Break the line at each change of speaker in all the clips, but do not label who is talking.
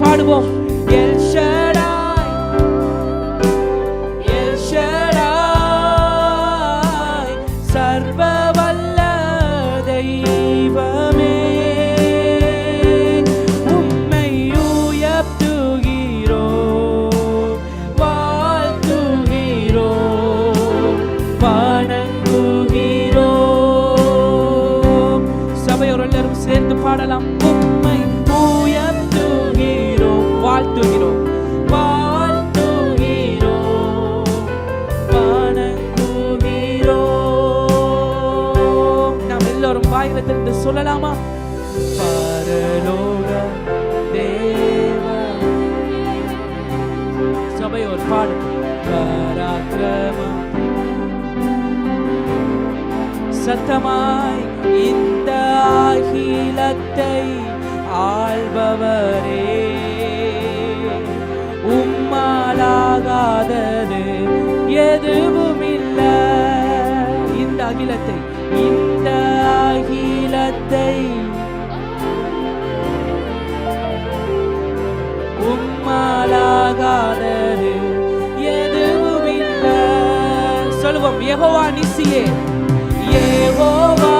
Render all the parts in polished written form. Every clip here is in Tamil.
பாடுவோம். எல் ஷடாய், எல் ஷடாய், சர்வ வல்ல தெய்வமே, உம்மை உயர்த்துகிறோம், வாழ்த்துகிறோம், வணங்குகிறோம். சபையோர் எல்லாரும் சேர்ந்து பாடலாம். உம்மை உயர்த்துகிறோம், வாழ்த்துகிறோம், வாழ்த்துகிறோம், வணங்குகிறோம். நாம் எல்லோரும் வாயில திறந்து சொல்லலாமா? பரலோக தேவ. சபையோர் பாடு. பராக்கிரமம் சத்தமாய் இந்த அகிலத்தை ஆள்பவரே, உம்மாலாகாதது எதுவும் இல்லை. இந்த அகிலத்தை, இந்த அகிலத்தை உம்மாலாகாதது எதுவும் இல்லை. சொல்லுவோம். யெகோவா நிசியே, யெகோவா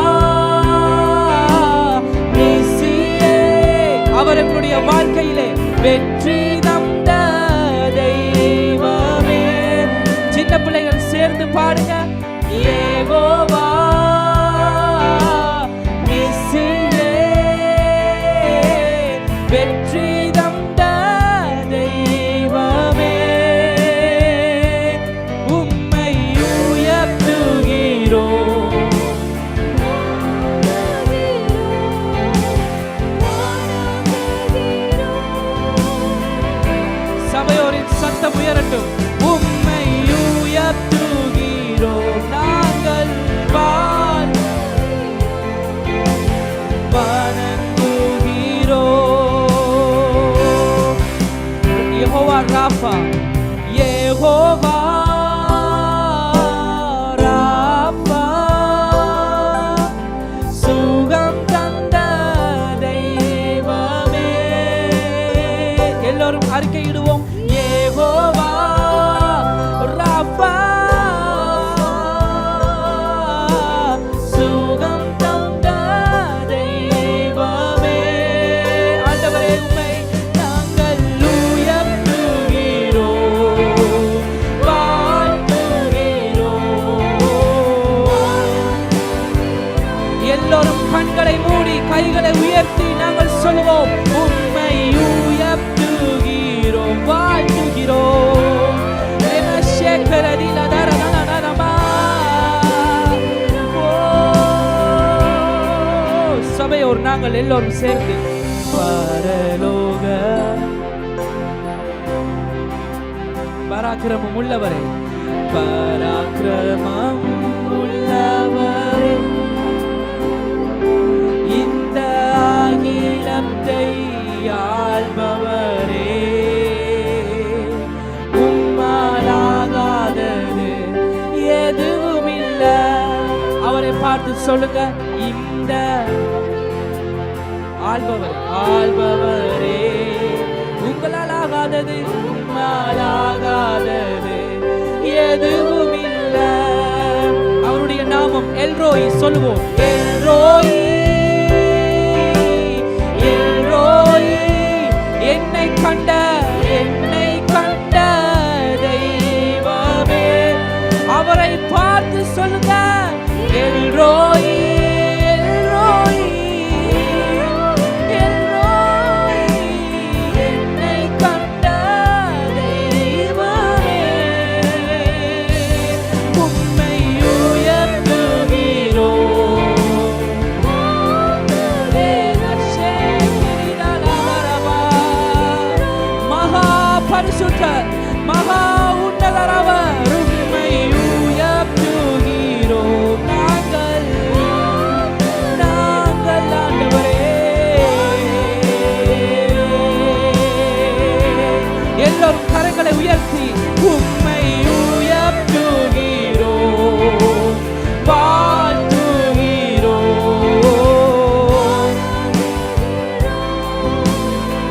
நிசியே, அவர் எங்களுடைய வாழ்க்கையிலே வெற்றி தந்த தெய்வமே. சின்ன பிள்ளைகள் சேர்ந்து பாடுங்க. யெகோவா நிசியே, வெற்றி தந்த தெய்வமே, உம்மை உயர்த்துகிறோம். சபையோரின் சத்தம் உயரட்டும். உம்மை உயர்த்துகிறோம், நாங்கள் வணங்குகிறோம். யெகோவா ராஃபா, யெகோவா ராஃபா, சுகம் தந்த தெய்வமே. எல்லோரும் அறிக்கையிடுவோம். யெகோவா ராஃபா, சுகம் தந்த தெய்வமே. ஆண்டவரே, உம்மை நாங்கள் உயர்த்துகிறோம், வாழ்த்துகிறோம். எல்லோரும் கண்களை மூடி கைகளை உயர்த்தி நாங்கள் சொல்லுவோம். உம்மை உயர்த்துகிறோம், வாழ்த்துகிறோம். சபையோர் நாங்கள் எல்லோரும் சேர்ந்து பரலோக பராக்கிரமம் உள்ளவரே, பராக்கிரமம் உள்ளவரே, இந்த அகிலத்தை ஆள்பவரே, உம்மாலாகாதது எதுவும் இல்லை. அவரை பார்த்து சொல்லுங்க. இந்த ஆள்பவரே, உங்களால் ஆகாதது, உம்மாலாகாதது எதுவும் இல்லை. அவருடைய நாமம் எல்ரோய். சொல்லுவோம். எல்ரோய், எல்ரோய், என்னை கண்ட தெய்வமே. அவரை பார்த்து சொல்லுங்க. எல்ரோய், எல்ரோய், எல்ரோய், என்னை கண்ட தெய்வமே, உம்மை உயர்த்துகிறோம். மகா பரிசுத்தர், மகா உன்னதரவர், உம்மை உயர்த்துகிறோம். நாங்கள் ஆண்டவரே. எல்லோரும் கரங்களை உயர்த்தி உம்மை உயர்த்துகிறோம், வாழ்த்துகிறோம்.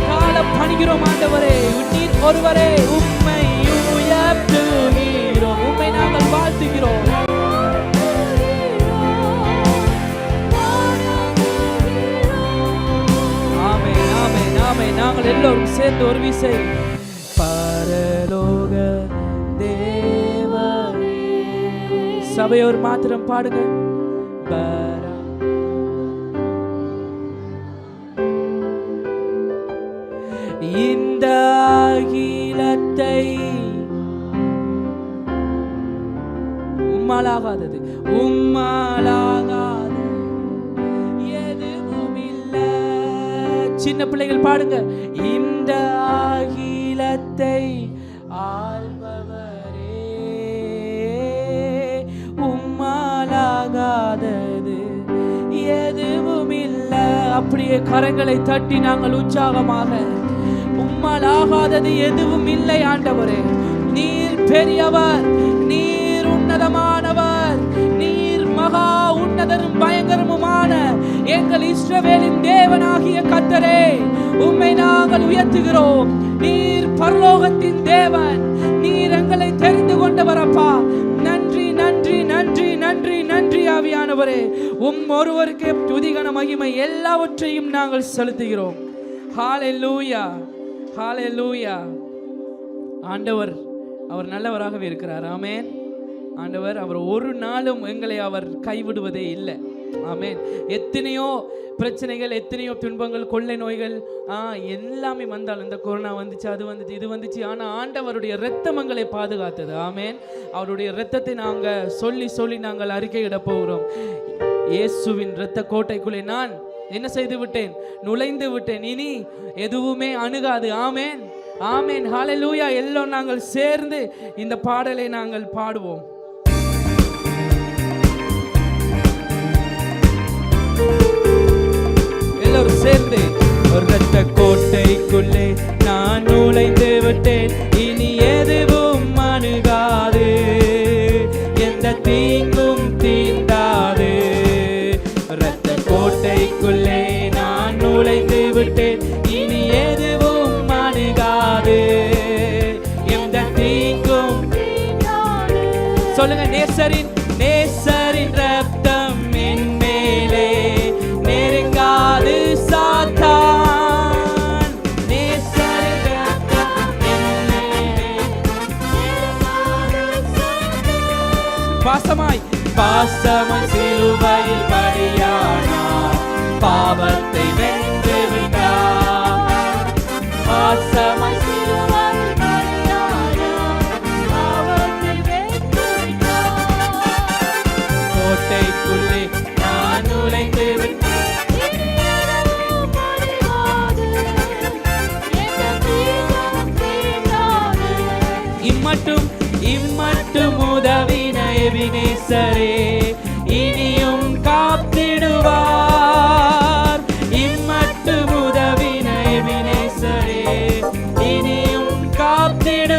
காலம் பணிகிறோம் உம்மை உயர்த்துகிறோம், உம்மை நாங்கள் வாழ்த்துகிறோம். ஆமென், ஆமென், ஆமென். நாங்கள் எல்லோரும் சேர்ந்து ஒரு விசை பரலோக தேவனே, சபையோர் மாத்திரம் பாடுங்க. இந்த அகிலத்தை உம்மாலாகாதது, உம்மாலாகாதது எதுவும் இல்லை. சின்ன பிள்ளைகள் பாடுங்க. இந்த அகிலத்தை ஆள்பவரே, உம்மாலாகாதது எதுவும் இல்லை. அப்படியே கரங்களை தட்டி நாங்கள் உற்சாகமாக, உம்மால் ஆகாதது எதுவும் இல்லை ஆண்டவரே. நீர் பெரியவர், நீர் உன்னதமானவர், நீர் மகா உன்னதரும் பயங்கரமுமான எங்கள் இஸ்ரவேலின் தேவனாகிய கர்த்தரே, உம்மை நாங்கள் உயர்த்துகிறோம். நீர் பரலோகத்தின் தேவன், நீர் எங்களை தெரிந்து கொண்டவர் அப்பா. நன்றி, நன்றி, நன்றி, நன்றி, நன்றி ஆவியானவரே. ஒருவருக்கு துதிகன மகிமை எல்லாவற்றையும் நாங்கள் செலுத்துகிறோம். ஹல்லேலூயா, ஹல்லேலூயா. ஆண்டவர் அவர் நல்லவராகவே இருக்கிறார். ஆமென். ஆண்டவர் அவர் ஒரு நாளும் எங்களை அவர் கைவிடுவதே இல்லை. ஆமென். எத்தனையோ பிரச்சனைகள், எத்தனையோ துன்பங்கள், கொள்ளை நோய்கள் எல்லாமே வந்தாலும், இந்த கொரோனா வந்துச்சு, அது வந்துச்சு, இது வந்துச்சு, ஆனால் ஆண்டவருடைய இரத்தம் எங்களை பாதுகாத்தது. ஆமென். அவருடைய இரத்தத்தை நாங்கள் சொல்லி சொல்லி நாங்கள் அறிக்கையிட போகிறோம். இயேசுவின் இரத்த கோட்டைக்குள்ளே நான் என்ன செய்து விட்டேன்? நுழைந்து விட்டேன். இனி எதுவுமே அணுகாது. ஆமென், ஆமென், ஹல்லேலூயா. எல்லோரும் நாங்கள் சேர்ந்து இந்த பாடலை நாங்கள் பாடுவோம். எல்லோரும் சேர்ந்து. இரத்த கோட்டைக்குள்ளே நான் நுழைந்து விட்டேன், இனி எதுவும் அணுகாது, எந்த தீங்கும் தீண்டாது. இரத்த கோட்டைக்குள்ளே நான் நுழைந்து விட்டேன், இனி எதுவும் அணுகாது, எந்த தீங்கும் தீண்டாது. சொல்லுங்க. நேசரின் நேசரின் ரத்தம் என் மேலே நெருங்காது சாத்தான். நேசரின் ரத்தம் என் மேலே நெருங்காது சாத்தான். பாசமாய் பாசமாய் சிலுவையில் பலியானார், பாவத்தை வென்று விட்டார். பாசமாய் சிலுவையில் பலியானார், பாவத்தை வென்று விட்டார். கோட்டைக்குள்ளே நான் நுழைந்து விட்டேன், இம்மட்டும் இம்மட்டும் உதவின எபினேசரே, இனியும் காத்திடுவார். இம்மட்டும் உதவின எபினேசரே, இனியும் காத்திடுவார்.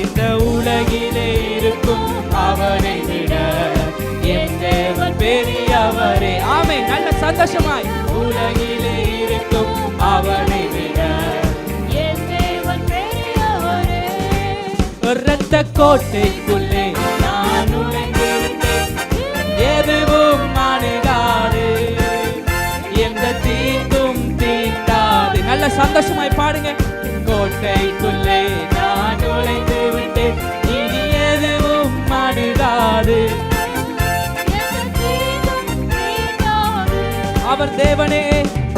இந்த உலகிலே இருக்கும் அவனை விட என் தேவன் பெரியவரே. ஆமென். நல்ல சந்தோஷமாய். உலகிலே இருக்கும் அவனை விட என் தேவன் பெரியவரே. இரத்த கோட்டைக்குள்ளே நான் நுழைந்து விட்டேன், எதுவும் அணுகாது, எந்த தீங்கும் தீண்டாது. நல்ல சந்தோஷமாய் பாடுங்க. கோட்டைக்குள்ளே நான் நுழைந்து விட்டேன், இனி எதுவும் அணுகாது. அவர் தேவனே,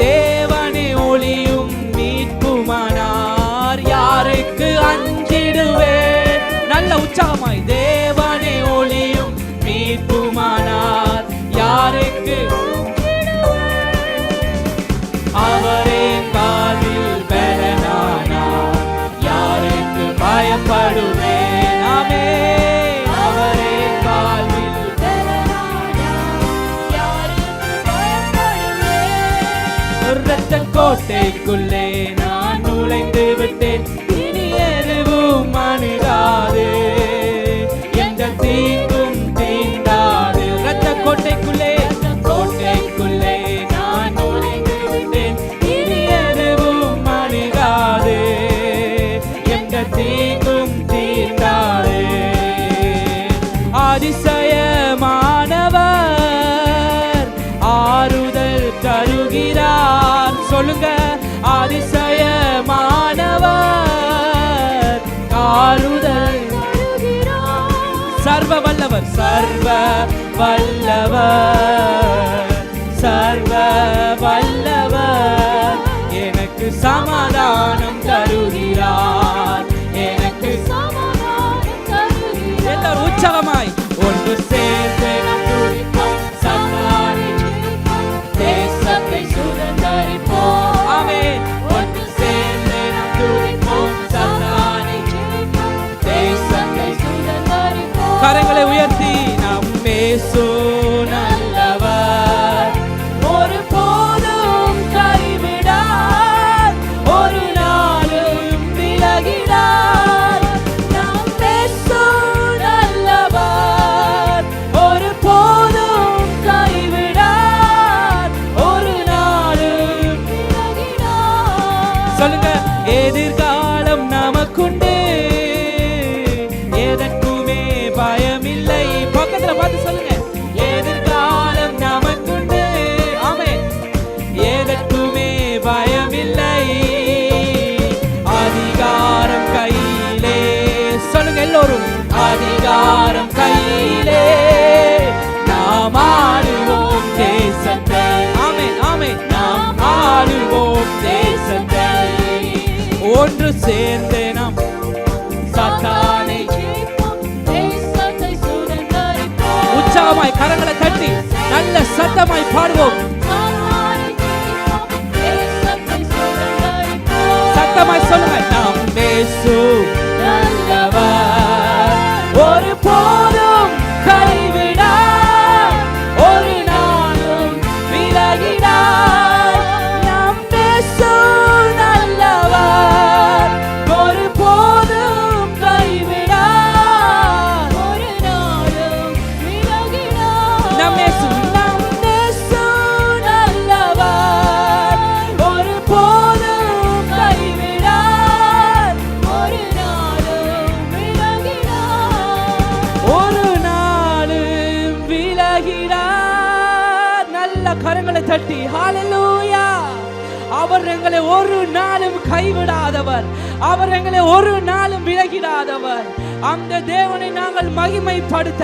தேவனே ஒளியும் மீட்புமானார், யாருக்கு அஞ்சிடுவேன். நல்ல உற்சாகமாய். தேவனே ஒளியும் மீட்புமானார், யாருக்கு அவரே காலில் பலனானார், யாருக்கு பயப்படுவேன். ஆமென். அவரே காலில் பலனானார், யாருக்கு பயப்படுவேன். இரத்த கோட்டைக்குள்ளே நான் நுழைந்து விட்டேன், இனி எதுவும் அணுகாது, எந்த தீங்கும் தீண்டாது. இரத்த கோட்டைக்குள்ளே கோட்டைக்குள்ளே நான் நுழைந்து விட்டேன், இனி எதுவும் அணுகாது, தீங்கும் தீர்ந்தாரே. அதிசயமானவர் ஆறுதல் தருகிறார். சொல்லுங்க, அதிசயமானவர் ஆறுதல் தருகிறார். சர்வ வல்லவர், சர்வ வல்லவர், சர்வ வல்லவர் எனக்கு சமாதானம் தருகிறார். எனக்கு சமாதானம் தருகிறார். எல்லாரும் உற்சாகமாய் ஒன்று சேர்ந்து நாம் துதிப்போம், சாத்தானை ஜெயிப்போம், தேசத்தை சுதந்தரிப்போம். ஆமென். ஒன்று சேர்ந்து நாம் துதிப்போம், சாத்தானை ஜெயிப்போம், தேசத்தை சுதந்தரிப்போம். கரங்களை உயர்த்தி நாம் இயேசு நல்லவர், ஒரு போதும் கைவிடார், ஒரு நாளும் விலகிடார். நாம் இயேசு நல்லவர், ஒரு போதும் கைவிடார், ஒரு நாளும் விலகிடார். சொல்லுங்க, எதிர்காலம் நமக்குண்டு, எதற்குமே பயமில்லை. பக்கத்துல பார்த்து சொல்லுங்க, எதிர்காலம் நமக்குண்டு. ஆமென். எதற்குமே பயமில்லை, அதிகாரம் கையிலே. சொல்லுங்க எல்லோரும், அதிகாரம் கையிலே நாம் ஆளுவோம் தேசத்தை. ஆமென், ஆமென். நாம் ஆளுவோம் தேசத்தை. ஒன்று சேர்ந்து நாம் சாத்தானை ஜெயிப்போம், தேசத்தை சுதந்தரிப்போம். உற்சாகமாய் கரங்களை தட்டி நல்ல சத்தமாய் பாடுவோம். சத்தமாய் சொல்லுங்க, நாம் இயேசு நல்லவர், ஒரு போதும் கைவிடார், ஒரு நாளும் விலகிடார். நாம் இயேசு நல்லவர், ஒரு போதும் கைவிடார், ஒரு நாளும் விலகிடார். நாம் இயேசு நல்லவர், ஒரு போதும் கைவிடார், ஒரு நாளும் விலகிடார், ஒரு நாளும் விலகிடார். நல்ல கரங்களை தட்டி ஹalleluya. அவர் எங்களை ஒரு நாளும் கைவிடாதவர், அவர் எங்களை ஒரு நாளும் விலகிடாதவர். அந்த தேவனை நாங்கள் மகிமைப்படுத்த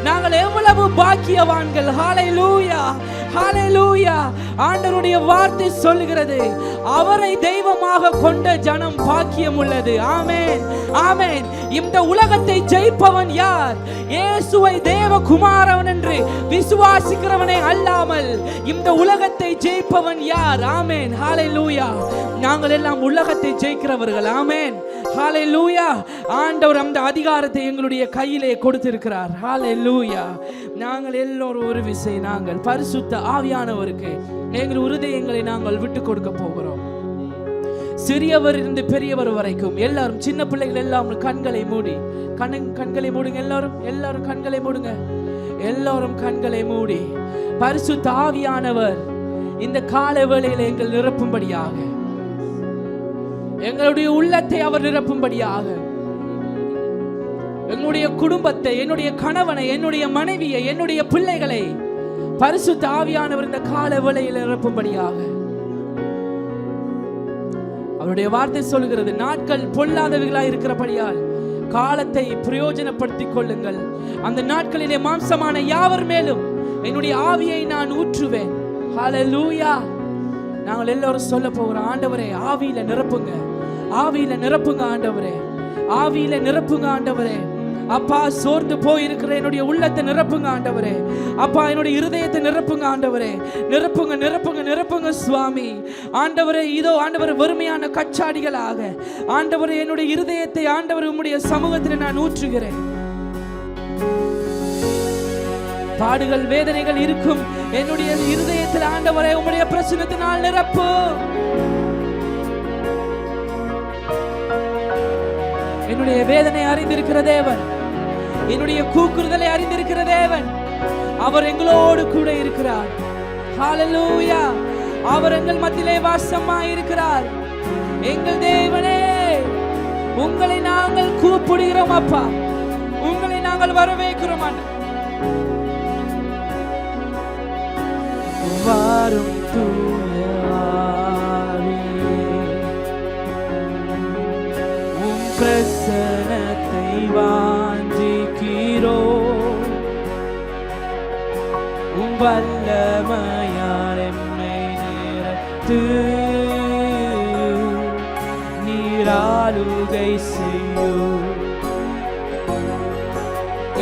நாங்கள் எவ்வளவு பாக்கியவான்கள். ஹalleluya, ஹalleluya. ஆண்டவருடைய வார்த்தை சொல்கிறது, அவரை தெய்வமாக கொண்ட ஜனம் பாக்கியம் உள்ளது. ஆமென், ஆமென். இந்த உலகத்தை ஜெயிப்பவன் யார்? இயேசுவை தேவகுமாரன் என்று விசுவாசிக்கிறவனே அல்லாமல் இந்த உலகத்தை ஜெயிப்பவன் யார்? ஆமென், ஹalleluya. நாங்கள் எல்லாம் உலகத்தை ஜெயிக்கிறவர்கள். ஆமென், ஹalleluya. ஆண்டவர் அந்த அதிகாரத்தை எங்களுடைய கையிலே கொடுத்திருக்கிறார். ஹalleluya. நாங்கள் எல்லோரும் ஒரு விசை நாங்கள் பரிசுத்த ஆவியானவருக்கு எங்கள் இருதயங்களை நாங்கள் விட்டு கொடுக்க போகிறோம். சிறியவர் இருந்து பெரியவர் வரைக்கும் எல்லாரும், சின்ன பிள்ளைகள் எல்லாம் கண்களை மூடி, கண்களை மூடுங்க. எல்லாரும் கண்களை மூடுங்க. எல்லாரும் கண்களை மூடி பரிசுத்த ஆவியானவர் இந்த கால வேளையில எங்கள் நிரப்பும்படியாக, எங்களுடைய உள்ளத்தை அவர் நிரப்பும்படியாக, எங்களுடைய குடும்பத்தை, என்னுடைய கணவனை, என்னுடைய மனைவியை, என்னுடைய பிள்ளைகளை பரிசுத்த ஆவியானவர் இந்த கால வேளையில் நிரப்பும்படியாக. அவருடைய வார்த்தை சொல்கிறது, நாட்கள் பொல்லாதவைகளாய் இருக்கிறபடியால் காலத்தை பிரயோஜனப்படுத்திக் கொள்ளுங்கள். அந்த நாட்களிலே மாம்சமான யாவர் மேலும் என்னுடைய ஆவியை நான் ஊற்றுவேன். ஹalleluya. நாங்கள் எல்லாரும் சொல்ல போகிறோம், ஆண்டவரே ஆவியில நிரப்புங்க, ஆவியில நிரப்புங்க ஆண்டவரே, ஆவியில நிரப்புங்க ஆண்டவரே. அப்பா, சோர்ந்து போய் இருக்கிற என்னுடைய உள்ளத்தை நிரப்புங்க ஆண்டவரே. அப்பா, என்னுடைய இருதயத்தை நிரப்புங்க ஆண்டவரே. நிரப்புங்க, நிரப்புங்க, நிரப்புங்க சுவாமி. ஆண்டவரே, இதோ ஆண்டவரே, வறுமையான கச்சாடிகளாக ஆண்டவரே என்னுடைய இருதயத்தை ஆண்டவரே உம்முடைய சமூகத்தில் நான் ஊற்றுகிறேன். பாடுகள், வேதனைகள் இருக்கும் என்னுடைய இருதயத்தில் ஆண்டவரே உம்முடைய பிரசன்னத்தினால் நிரப்பு. என்னுடைய வேதனை அறிந்திருக்கிற தேவன், என்னுடைய கூக்குறுதலை அறிந்திருக்கிற தேவன், அவர் எங்களோடு கூட இருக்கிறார். ஹalleluya. அவர் எங்கள் மத்தியிலே வாசமாய் இருக்கிறார். எங்கள் தேவனே, உங்களை நாங்கள் கூப்பிடுகிறோம் அப்பா, உங்களை நாங்கள் வரவேற்கிறோம் ஆண்டவரே. வாரும் தூய ஆவியே, உம் பிரசன்னத்தை வாஞ்சிக்கிறோம். உம் வல்லமையால் எம்மை நிரப்பு, நீராளுகை செய்யும்.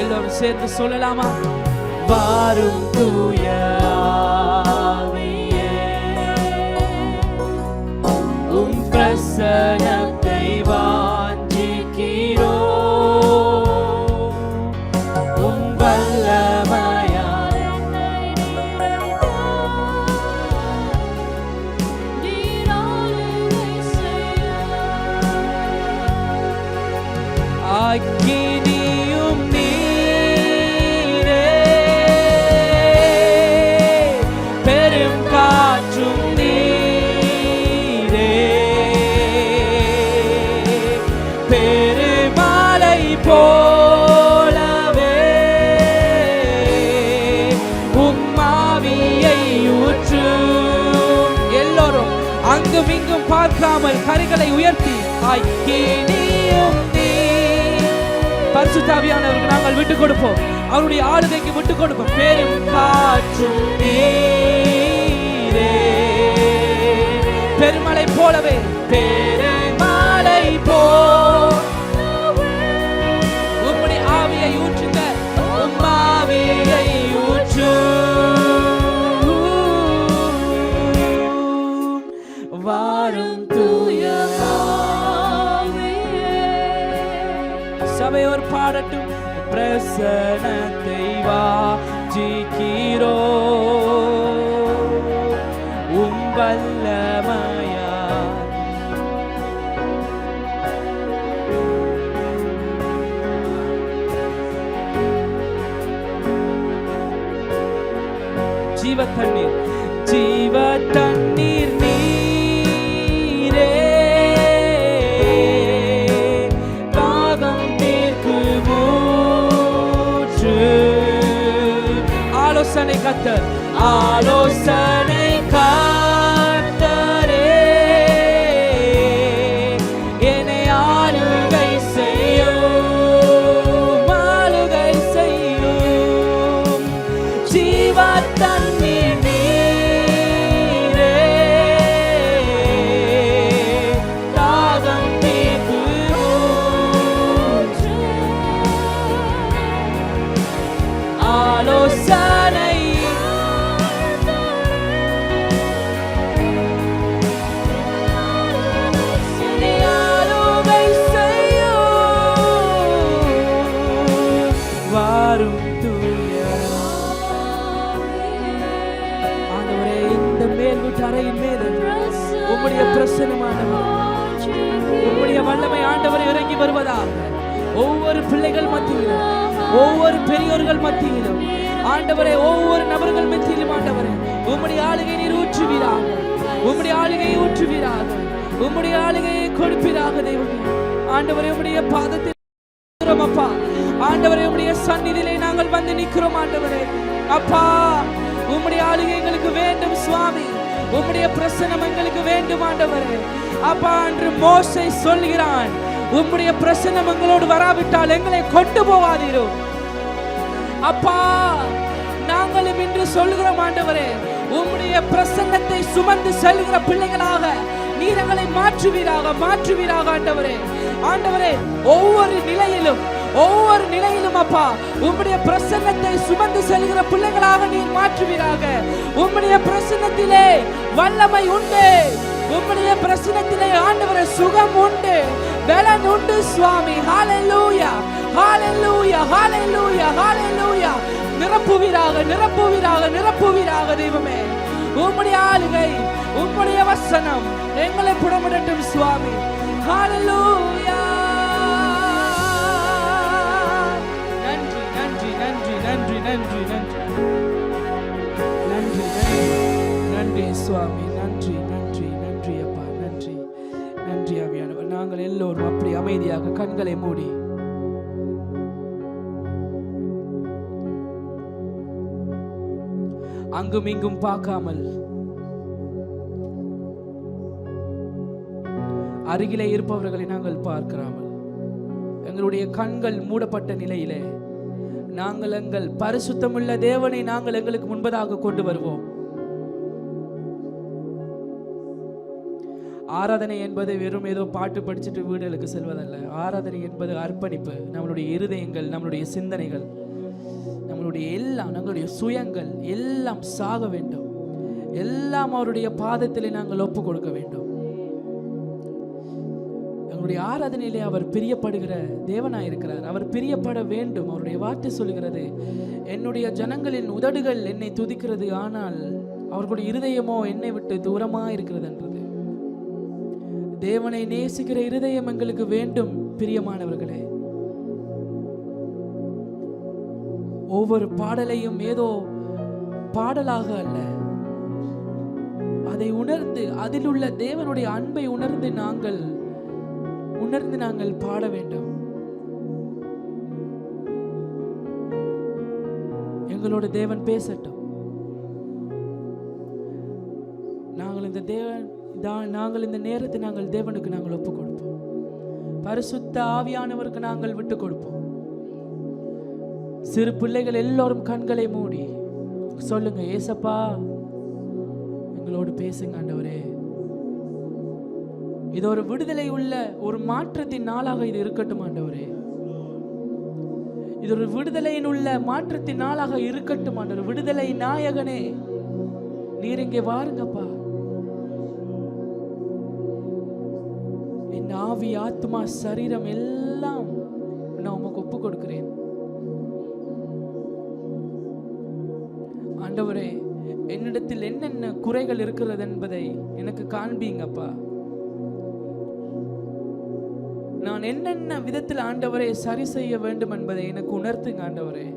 எல்லோரும் சேர்ந்து சொல்லலாமா? வாரும் தூய ஆவியே, உம் பிரசன்னத்தை வாஞ்சிக்கிறோம். உம் வல்லமையால் எம்மை நிரப்பு, நீராளுகை செய்யும். அக்கினியும் நீரே, பெரும் காற்றும் நீரே, பெருமழை போலவே உம் ஆவியை ஊற்றும். எல்லோரும் அங்கும் இங்கும் பார்க்காமல் கரைகளை உயர்த்தி அக்கினியும் பரிசுத்த ஆவியானவருக்கு நாங்கள் விட்டுக் கொடுப்போம், அவருடைய ஆளுகைக்கு விட்டுக் கொடுப்போம். பெரும் காற்றும் நீரே, பெருமழை போலவே, பெருமழை போலவே உம்முடைய ஆவியை ஊற்றுங்க, உம் ஆவியை ஊற்றும். வாரும் தூய சபையோர் பாடட்டும். பிரசன்னத்தை வாஞ்சிக்கிறோம், உம் வல்லமையால் ஜீவ தண்ணீர், ஜீவ தண்ணீர் நீரே, ஆலோசனை கர்த்தர், ஆலோசனை கர்த்தரே, என்னை ஆளுகை செய்யும், ஆளுகை செய்யும். ஜீவ தண்ணீர் நீரே, தாகம் தீர்க்கும். ஆலோசனை உம்முடைய பிரசன்னமானவர், உம்முடைய வல்லமை ஆண்டவர் இறங்கி வருவதாக ஒவ்வொரு பிள்ளைகள் மத்தியிலும், ஒவ்வொரு பெரியோர்கள் மத்தியிலும் ஆண்டவரே, ஒவ்வொரு நபர்கள் மத்தியிலும் ஆண்டவரே உம்முடைய ஆளுகை நீர் ஊற்றுவீராக, உம்முடைய ஆளுகையை ஊற்றுவீராக, உம்முடைய ஆளுகையை கொடுப்பீராக. தெய்வமே ஆண்டவரே, உம்முடைய பாதத்தில் அப்பா ஆண்டவரே, உம்முடைய சந்நிதியிலே நாங்கள் வந்து நிற்கிறோம் ஆண்டவரே. அப்பா உம்முடைய ஆளுகை எங்களுக்கு வேண்டும் சுவாமி, உம்முடைய பிரசன்னம் எங்களுக்கு வேண்டும் ஆண்டவரே. அப்பா என்று மோசே சொல்கிறான், உம்முடைய பிரசன்னம் எங்களோடு வராவிட்டால் எங்களை கொண்டு போவாதீரோ. அப்பா நாங்களும் இன்று சொல்கிறோம் ஆண்டவரே, உம்முடைய பிரசன்னத்தை சுமந்து செல்கிற பிள்ளைகளாக நீர் எங்களை மாற்றுவீராக, மாற்றுவீராக ஆண்டவரே. ஆண்டவரே ஒவ்வொரு நிலையிலும் அப்பா உம்முடைய பிரசன்னத்தை சுமந்து செல்கிற பிள்ளைகளாக நீர் மாற்றுவீராக. உம்முடைய பிரசன்னத்திலே வல்லமை உண்டு, உம்முடைய பிரசன்னத்திலே ஆண்டவரே சுகம் உண்டு, பலன் உண்டு சுவாமி. ஹalleluya, ஹalleluya, ஹalleluya, ஹalleluya. நிரப்புவீராக, நிரப்புவீராக, நிரப்புவீராக தெய்வமே. உம்முடைய ஆளுகை, உம்முடைய வசனம் எங்களை புடமிடட்டும் சுவாமி. ஹalleluya. நன்றி நன்றி நன்றி நன்றி நன்றி நன்றி நன்றி நன்றி சுவாமி. நன்றி நன்றி நன்றி அப்பா, நன்றி நன்றி ஆவியானவர். நாங்கள் எல்லோரும் அப்படி அமைதியாக செய்வீர்களாக. கண்களை மூடி அங்கும் இங்கும் பார்க்காமல் அருகிலே இருப்பவர்களை நாங்கள் பார்க்கிறாமல் எங்களுடைய கண்கள் மூடப்பட்ட நிலையிலே நாங்கள் எங்கள் பரிசுத்தமுள்ள தேவனை நாங்கள் எங்களுக்கு முன்பதாக கொண்டு வருவோம். ஆராதனை என்பது வெறும் ஏதோ பாட்டு படிச்சுட்டு வீடுகளுக்கு செல்வதல்ல. ஆராதனை என்பது அர்ப்பணிப்பு. நம்மளுடைய இருதயங்கள், நம்மளுடைய சிந்தனைகள், நம்மளுடைய எல்லாம், நம்மளுடைய சுயங்கள் எல்லாம் சாக வேண்டும். எல்லாம் அவருடைய பாதத்திலே நாங்கள் ஒப்பு கொடுக்க வேண்டும். எங்களுடைய ஆராதனையிலே அவர் பிரியப்படுகிற தேவனாயிருக்கிறார். அவர் பிரியப்பட வேண்டும். அவருடைய வார்த்தை சொல்கிறது, என்னுடைய ஜனங்களின் உதடுகள் என்னை துதிக்கிறது, ஆனால் அவர்களுடைய இருதயமோ என்னை விட்டு தூரமா இருக்கிறது என்றது. தேவனை நேசிக்கிற இருதயம் எங்களுக்கு வேண்டும் பிரியமானவர்களே. ஒவ்வொரு பாடலையும் ஏதோ பாடலாக அல்ல, அதை உணர்ந்து அதில் உள்ள தேவனுடைய அன்பை உணர்ந்து நாங்கள் பாட வேண்டும். எங்களோட தேவன் பேசட்டும். நாங்கள் இந்த நேரத்தை நாங்கள் தேவனுக்கு நாங்கள் ஒப்பு கொடுப்போம். பரிசுத்த ஆவியானவருக்கு நாங்கள் விட்டு கொடுப்போம். சிறு பிள்ளைகள் எல்லோரும் கண்களை மூடி சொல்லுங்க, ஏசப்பா எங்களோடு பேசுங்க ஆண்டவரே. இது ஒரு விடுதலை உள்ள ஒரு மாற்றத்தின் நாளாக இது இருக்கட்டும் ஆண்டவரே. இது ஒரு விடுதலையின் உள்ள மாற்றத்தின் நாளாக இருக்கட்டும் ஆண்டவரே. விடுதலை நாயகனே, நீர் இங்கே வாருங்கப்பா. என் ஆவி, ஆத்மா, சரீரம் எல்லாம் நான் உமக்கு ஒப்பு கொடுக்கிறேன் ஆண்டவரே. என்னிடத்தில் என்னென்ன குறைகள் இருக்கிறது என்பதை எனக்கு காண்பீங்கப்பா. நான் என்னென்ன விதத்தில் ஆண்டவரே சரி செய்ய வேண்டும் என்பதை எனக்கு உணர்த்துங்க ஆண்டவரே.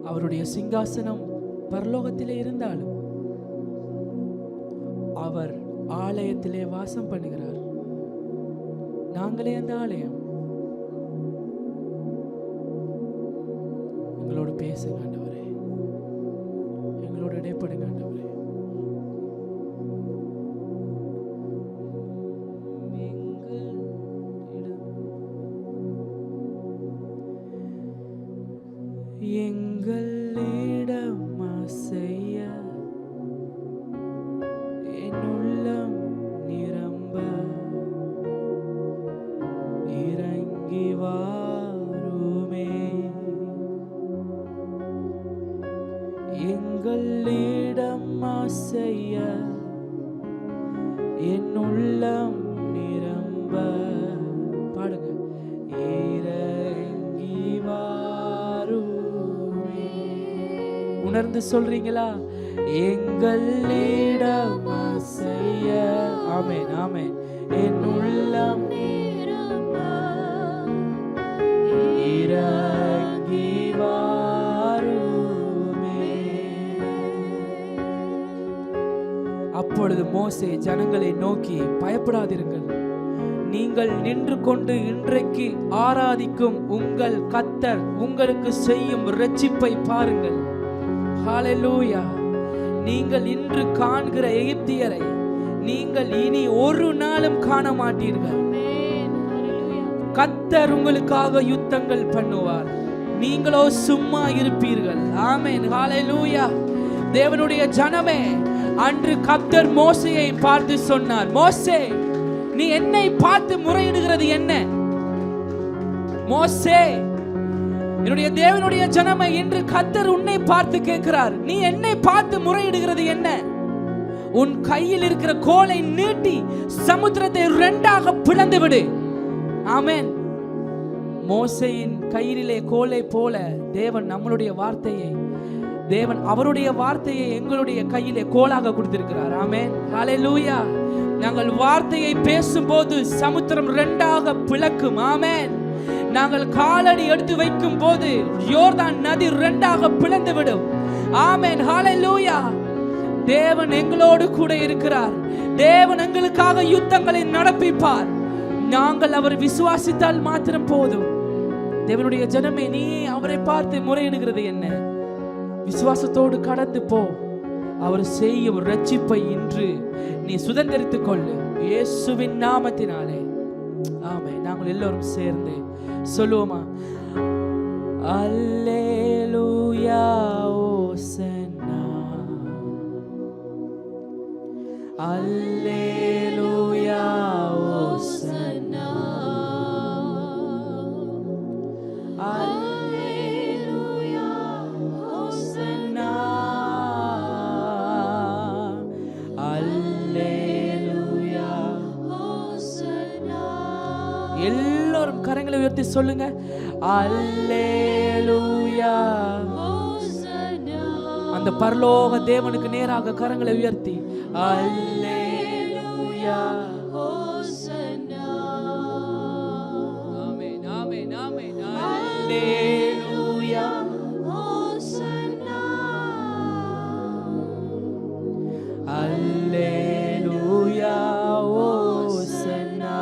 அவருடைய சிங்காசனம் பரலோகத்திலே இருந்தாலும் அவர் ஆலயத்திலே வாசம் பண்ணுகிறார். நாங்களே அந்த ஆலயம். எங்களோடு பேசுங்க ஆண்டவரே, எங்களோடு இடைப்படுங்க ஆண்டவரே. எங்களிடம் செய்ய என் உள்ளம் நிரம்ப இறங்கி வாருமே. எங்களிடம் செய்ய என் உள்ளம் நிரம்ப. பாடுங்க. இறங்கி வாருமே. உணர்ந்து சொல்றீங்களா? எங்களிடம் செய்ய. ஆமென், ஆமென். என் உள்ளம் இறங்கி வாருமே. அப்பொழுது மோசே ஜனங்களை நோக்கி, பயப்படாதிருங்கள், நீங்கள் நின்று கொண்டு இன்றைக்கு ஆராதிக்கும் உங்கள் கர்த்தர் உங்களுக்கு செய்யும் இரட்சிப்பை பாருங்கள். ஹல்லேலூயா. நீங்கள் இன்று காண்கிற எகிப்தியரை நீங்கள் இனி ஒரு நாளும் காண மாட்டீர்கள். கர்த்தர் உங்களுக்காக யுத்தங்கள் பண்ணுவார், நீங்களோ சும்மா இருப்பீர்கள். ஆமென், ஹல்லேலூயா. தேவனுடைய ஜனமே, அன்று கர்த்தர் மோசேயை பார்த்து சொன்னார், மோசே, நீ என்னை பார்த்து முறையிடுகிறது என்ன? மோசே, என்னுடைய தேவனுடைய ஜனமே, இன்று கர்த்தர் உன்னை பார்த்து கேட்கிறார், நீ என்னை பார்த்து முறையிடுகிறது என்ன? உன் கையில் இருக்கிற கோலை நீட்டி சமுத்திரத்தை இரண்டாக பிளந்து விடு. ஆமென். மோசேயின் கையிலே கோலை போல தேவன் நம்மளுடைய வார்த்தையை, தேவன் அவருடைய வார்த்தையை எங்களுடைய கையிலே கோலாக கொடுத்திருக்கிறார். ஆமென், ஹல்லேலூயா. நாங்கள் வார்த்தையை பேசும்போது சமுத்திரம் இரண்டாக பிளக்கும். ஆமென். நாங்கள் காலடி எடுத்து வைக்கும் போது யோர்தான் நதி இரண்டாக பிளந்து விடும். ஆமென், ஹல்லேலூயா. தேவன் எங்களோடு கூட இருக்கிறார். தேவன் எங்களுக்காக யுத்தங்களை நடப்பிப்பார். நாங்கள் அவரை விசுவாசித்தால் மாத்திரம் போதும். தேவனுடைய ஜனமே, நீ அவரை பார்த்து முறையிடுகிறது என்ன? விசுவாசத்தோடு கடந்து போ. அவர் செய்யும் ரட்சிப்பை இன்று நீ சுதந்திரித்துக் கொள்ளு, இயேசுவின் நாமத்தினாலே. ஆமென். நாங்கள் எல்லோரும் சேர்ந்து சொல்லுவோமா? அல்லேலூயா ஓசன்னா, அல்லேலூயா ஓசன்னா, அல்லேலூயா ஓசன்னா, அல்லேலூயா ஓசன்னா. எல்லோரும் கரங்களை உயர்த்தி சொல்லுங்க, அல்லேலூயா ஓசன்னா. அந்த பரலோக தேவனுக்கு நேராக கரங்களை உயர்த்தி அல்லேலூயா ஓசன்னா. ஆமென், ஆமென், ஆமென். அல்லேலூயா ஓசன்னா, அல்லேலூயா ஓசன்னா.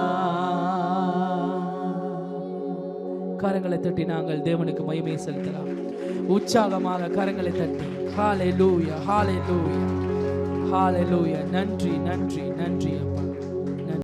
கரங்களை தட்டி நாங்கள் தேவனுக்கு மகிமை செலுத்தலாம். உற்சாகமாக கரங்களை தட்டி ஹalleluya, ஹalleluya, ஹalleluya. நன்றி, நன்றி, நன்றி அப்பா.